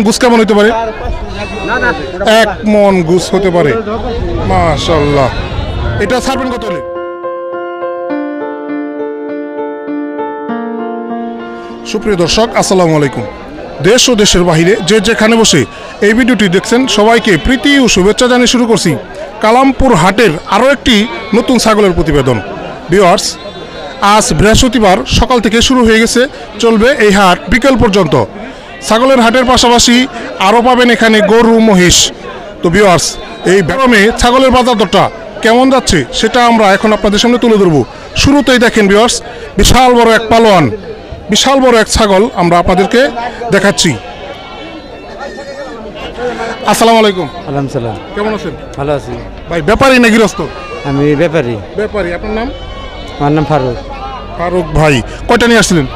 গুছ কেমন হতে পারে? 1 মন গুছ হতে পারে, মাশাআল্লাহ। এটা ছাড়বেন কত হলে? সুপ্রিয় দর্শক, আসসালামু আলাইকুম। দেশ ও দেশের বাহিরে যে যেখানে বসে এই ভিডিওটি দেখছেন সবাইকে প্রীতি ও শুভেচ্ছা জানিয়ে শুরু করছি কালামপুর হাটের আরও একটি নতুন ছাগলের প্রতিবেদন। ভিউয়ার্স, আজ বৃহস্পতিবার সকাল থেকে শুরু হয়ে গেছে, চলবে এই হাট বিকেল পর্যন্ত। ছাগলের হাটের পাশাপাশি আরও পাবেন এখানে গরু, মহিষ। তো ভিউয়ার্স, এই গরমে ছাগলের বাজার দরটা কেমন যাচ্ছে সেটা আমরা এখন আপনাদের সামনে তুলে ধরবো। শুরুতেই দেখেন ভিউয়ার্স, বিশাল বড় এক পালোয়ান, বিশাল বড় এক ছাগল আমরা আপনাদেরকে দেখাচ্ছি। আসসালামু আলাইকুম। আলাইকুম সালাম। কেমন আছেন? ভালো আছি ভাই। ব্যাপারী না গৃহস্থ? আমি ব্যাপারী। ব্যাপারী। আপনার নাম? আমার নাম ফারুক। ফারুক ভাই, কয়টা নিয়ে আসছিলেন?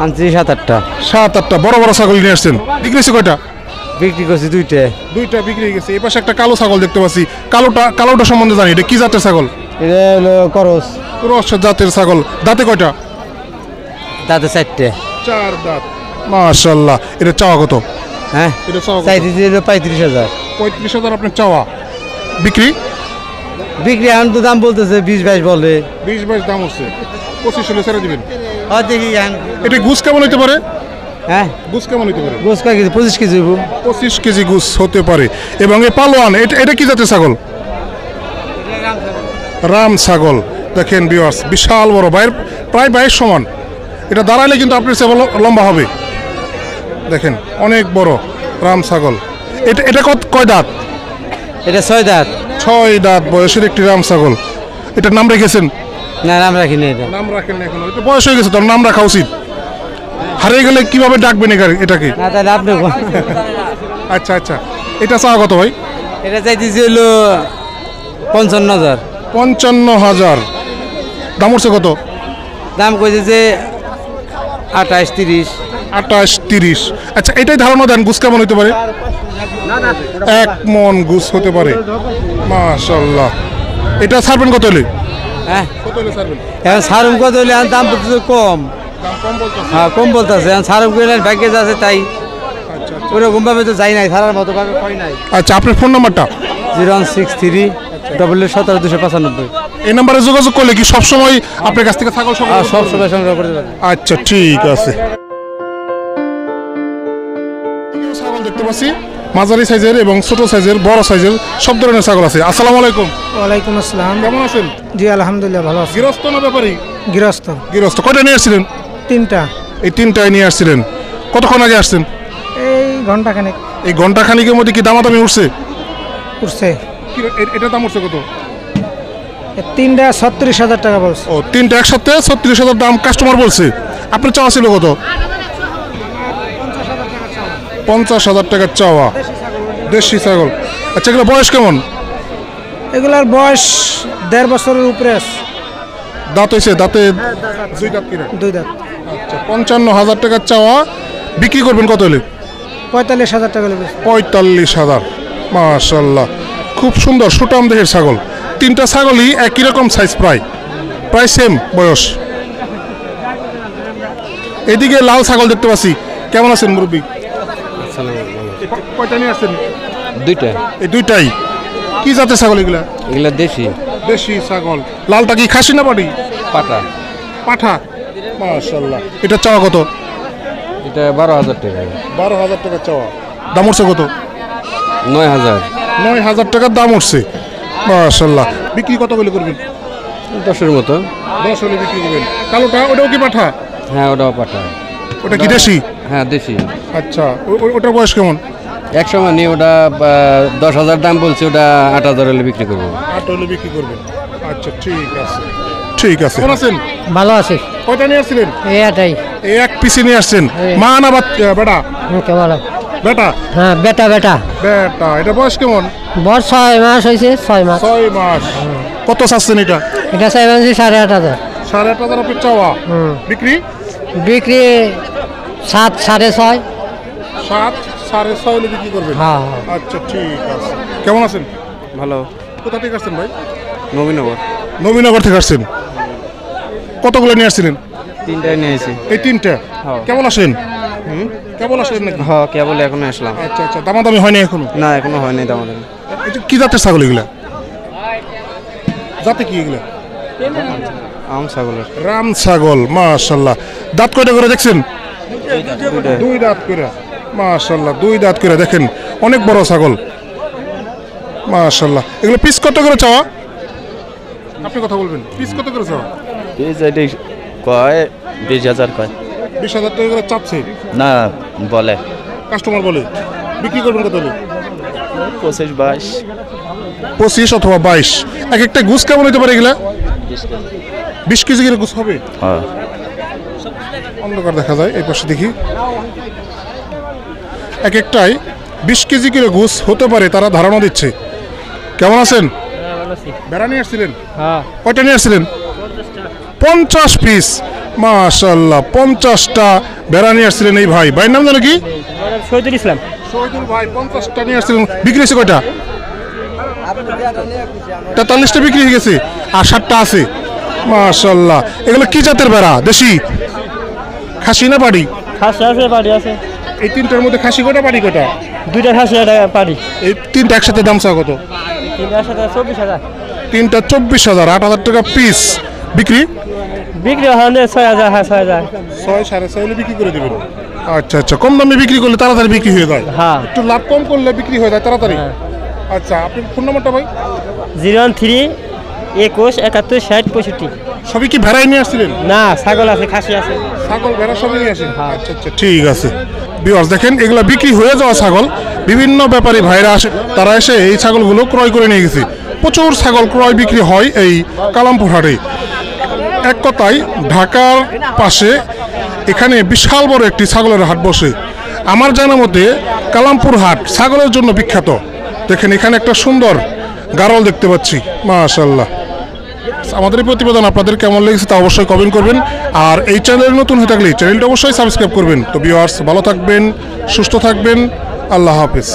আনছি 7-8টা। 7-8টা বড় বড় ছাগল নিয়ে আসছেন। বিক্রি হয়েছে কয়টা? বিক্রি করছি 2টা। 2টা বিক্রি হয়ে গেছে। এই পাশে একটা কালো ছাগল দেখতে পাচ্ছি। কালোটা সম্বন্ধে জানি, এটা কি জাতের ছাগল? এটা হলো করস। ক্রস জাতের ছাগল। দাঁতে কয়টা? দাঁতে 4টে। 4 দাঁত, মাশাআল্লাহ। এটা চাওয়া কত? হ্যাঁ, এটা চাওয়া কত? চাইছি 35,000। 35,000 আপনার চাওয়া। বিক্রি? বিক্রি এখন তো দাম বলতেছে 20-22 বলে। 20-22 দাম হচ্ছে। 25 হলে ছেড়ে দিবেন। হ্যাঁ, দেখি এখন। এটা গুছ কেমন হতে পারে? হ্যাঁ, গুছ কেমন হতে পারে? গোস কয় কেজি? 25 কেজি। 25 কেজি গুছ হতে পারে। এবং এই পালোয়ান, এটা কি জাতের ছাগল? রাম ছাগল। দেখেন ভিউয়ার্স, বিশাল বড়, প্রায় 22 সমান। এটা দাঁড়াইলে কিন্তু আপনার চেয়ে লম্বা হবে। দেখেন, অনেক বড় রাম ছাগল। এটা কয় দাঁত? এটা 6 দাঁত। 6 দাঁত বয়সের একটি রাম ছাগল। এটার নাম রেখেছেন? না, নাম রাখিনি। এটা নাম রাখেন না এখনো? এটা বয়স হয়ে গেছে, তার নাম রাখা উচিত। হারিয়ে গেলে কিভাবে ডাকবেন এটাকে? না, তাহলে আপনি আচ্ছা আচ্ছা। এটা চাওয়া কত ভাই? এটা চাইতেছি হলো 55,000। 55,000। দাম উঠছে কত? দাম কইছে যে 28-30। 28-30। আচ্ছা, এটাই ধারণা দেন গুছ কেমন হতে পারে? 1 মন গুছ হতে পারে, মাশাআল্লাহ। এটা ছাড়বেন কত হলে? হ্যাঁ, কত হলে ছাড়বেন? এখন সারুম কত হলে দাম বলতেছে কম। দাম কম বলতেছে। হ্যাঁ, কম বলতেছে। এখন সারুম করলে প্যাকেজ আছে, তাই আচ্ছা ওরকম ভাবে তো যাই নাই, সারার মতো ভাবে পাই নাই। আচ্ছা, আপনার ফোন নাম্বারটা? 0163-0017-295। এই নাম্বারে যোগাযোগ করলে কি সবসময় আপনার কাছ থেকে ছাগল সব সময় সংগ্রহ করতে পারবে। আচ্ছা, ঠিক আছে। ছাগল দেখতে পাচ্ছি, মাঝারি সাইজের এবং ছোট সাইজের, বড় সাইজের সব ধরনের ছাগল আছে। আসসালামু আলাইকুম। ওয়ালাইকুম আসসালাম। কেমন আছেন? জি আলহামদুলিল্লাহ ভালো আছি। গৃহস্থ না ব্যাপারী? গৃহস্থ। গৃহস্থ। কয়টা নিয়ে আসছিলেন? 3টা। এই 3টায় নিয়ে আসছিলেন। কতক্ষণ আগে আসছেন? এই ঘন্টাখানেক। এই ঘন্টা খানিকের মধ্যে কি দামাদামি উঠছে? উঠছে। এটা দাম উঠছে কত? 3টা 36,000 টাকা বলছে। ও, 3টা একসাথে 36,000 দাম কাস্টমার বলছে। আপনার চাওয়া ছিল কত? 50,000 টাকার চাওয়া। দেশি ছাগল। আচ্ছা, এগুলো বয়স কেমন? এগুলার বয়স 1.5 বছরের উপরে আছে। দাঁত হয়েছে? দাঁতে 2 দাঁত কিনা? 2 দাঁত। আচ্ছা, 55,000 টাকার চাওয়া। বিক্রি করবেন কত হলে? 45,000 টাকা লেগেছে। 45,000। মাশাআল্লাহ, খুব সুন্দর সুটাম দেহের ছাগল। 3টা ছাগলই একই রকম সাইজ, প্রায় সেম বয়স। এদিকে লাল ছাগল দেখতে পাচ্ছি। কেমন আছেন মুরব্বী? কয়টা নিয়ে আসছেন? 2টা। এই 2টাই কি জাতের ছাগল এগুলা? এগুলা দেশি। দেশি ছাগল। লালটা কি খাসি না পাটি? পাটা। পাঠা। মাশাআল্লাহ। এটা চাওয়া কত? এটা 12,000 টাকা। 12,000 টাকা চাওয়া। দাম উঠছে কত? 9,000। 9,000 টাকার দাম উঠছে, মাশাআল্লাহ। বিক্রি কত হলে করবেন? 10-এর মতো। 10 হলে বিক্রি করবেন। কালোটা ওটাও কি পাঠা? হ্যাঁ, ওটাও পাটা। ওটা কি দেশি? হ্যাঁ, দেশি। আচ্ছা, ওটার বয়স কেমন? এক সময় নিয়ে ওটা 10,000 দাম বলছে, ওটা 8,000 হলে বিক্রি করবো। 8 হলে বিক্রি করবেন। আচ্ছা, ঠিক আছে, ঠিক আছে। কেমন আছেন? ভালো আছি। কয়টা নিয়ে আসছিলেন? এটাই। এই এক পিসি নিয়ে আসছেন। মা না বেটা? কেমন? বেটা। হ্যাঁ, বেটা। বেটা। এটা বয়স কেমন? বয়স 6 মাস হয়েছে। 6 মাস। 6 মাস। কত চাচ্ছেন এটা? এটা 8,500। 8,500 আপনার চাওয়া। বিক্রি? বিক্রি 7, 6.5। 7, 6.5 হলে বিক্রি করবেন। হ্যাঁ। আচ্ছা, ঠিক আছে। কেমন আছেন? ভালো। কোথা থেকে আসছেন ভাই? নবীনগর। নবীনগর থেকে আসছেন। কতগুলো নিয়ে আসছিলেন? 3টায় নিয়েছি। এই 3টা। হ্যাঁ। কেমন আছেন? কেবল আসলেন নাকি? হ্যাঁ কেবল এখন আসলাম। আচ্ছা আচ্ছা, দামাদামি হয়নি এখনো? না এখনো হয়নি আমাদের। এটা কি জাতের ছাগল এগুলা? জাতে কি এগুলা? আম ছাগলের। রাম ছাগল, মাশাল্লাহ। দাঁত কয়টা করে দেখছেন? দুই দাঁত করে, মাশাল্লাহ, দুই দাঁত করে। দেখেন অনেক বড় ছাগল, মাশাল্লাহ। এগুলো পিস কত করে চাওয়া? আপনি কথা বলবেন, পিস কত করে চাওয়া? কয় 20,000 কয়। 20,000 টাকা করে চাচ্ছে না বলে কাস্টমার, বলে বিক্রি করবেন কত হলে? 25-22। 25 অথবা 22। এক একটা গুছ কেমন হতে পারে এগুলা? 20 কেজি করে গুছ হবে। হ্যাঁ অন্ধকার দেখা যায়, এই পাশে দেখি। এক একটাই 20 কেজি করে গুছ হতে পারে, তারা ধারণা দিচ্ছে। কেমন আছেন? বেড়া নিয়ে আসছিলেন? হ্যাঁ কয়টা নিয়ে আসছিলেন? 50 পিস, মাশাল্লাহ। 50টা বেড়া নিয়ে আসছিলেন এই ভাই। ভাইয়ের নাম জানো কি? শহীদুল ইসলাম। শহীদুল ভাই 50টা নিয়ে আসছিলেন। বিক্রি হয়েছে কয়টা? 43টা বিক্রি হয়ে গেছে, আর 60টা আছে, মাশাল্লাহ। এগুলো কি জাতের বেড়া? দেশি, খাসি না পাড়ি? খাসি আছে, বাড়ি আছে। এই তিনটার মধ্যে খাসি কয়টা, পাড়ি কয়টা? দুইটা খাসি, একটা বাড়ি। এই তিনটা একসাথে দাম চাও কত? তিনটার সাথে 24,000। তিনটা 24,000, 8,000 টাকা পিস বিক্রি। বিক্রি হয় 6,000। হ্যাঁ 6,000। 6 6.5 হলে বিক্রি করে দেবেন। আচ্ছা আচ্ছা, কম দামে বিক্রি করলে তাড়াতাড়ি বিক্রি হয়ে যায়। হ্যাঁ। একটু লাভ কম করলে বিক্রি হয়ে যায় তাড়াতাড়ি। আচ্ছা, আপনি ফোন নাম্বারটা ভাই? 013 21 71 60 65। সবই কি ভেড়াই নিয়ে আসছিলেন? না, ছাগল আছে, খাসি আছে। ছাগল ভেড়া সবই নিয়ে আসেন? আচ্ছা আচ্ছা, ঠিক আছে। ভিউয়ার্স দেখেন, এগুলা বিক্রি হয়ে যাওয়া ছাগল, বিভিন্ন ব্যাপারী ভাইরা আসে, তারা এসে এই ছাগলগুলো ক্রয় করে নিয়ে গেছে। প্রচুর ছাগল ক্রয় বিক্রি হয় এই কালামপুর হাটে। এক কথায় ঢাকার পাশে এখানে বিশাল বড় একটি ছাগলের হাট বসে। আমার জানা মতে কালামপুর হাট ছাগলের জন্য বিখ্যাত। দেখেন এখানে একটা সুন্দর গারল দেখতে পাচ্ছি, মাশাআল্লাহ। আমাদের এই প্রতিবেদন আপনাদের কেমন লেগেছে তা অবশ্যই কমেন্ট করবেন, আর এই চ্যানেলে নতুন হয়ে থাকলে চ্যানেলটা অবশ্যই সাবস্ক্রাইব করবেন। তো ভিউয়ার্স ভালো থাকবেন, সুস্থ থাকবেন, আল্লাহ হাফেজ।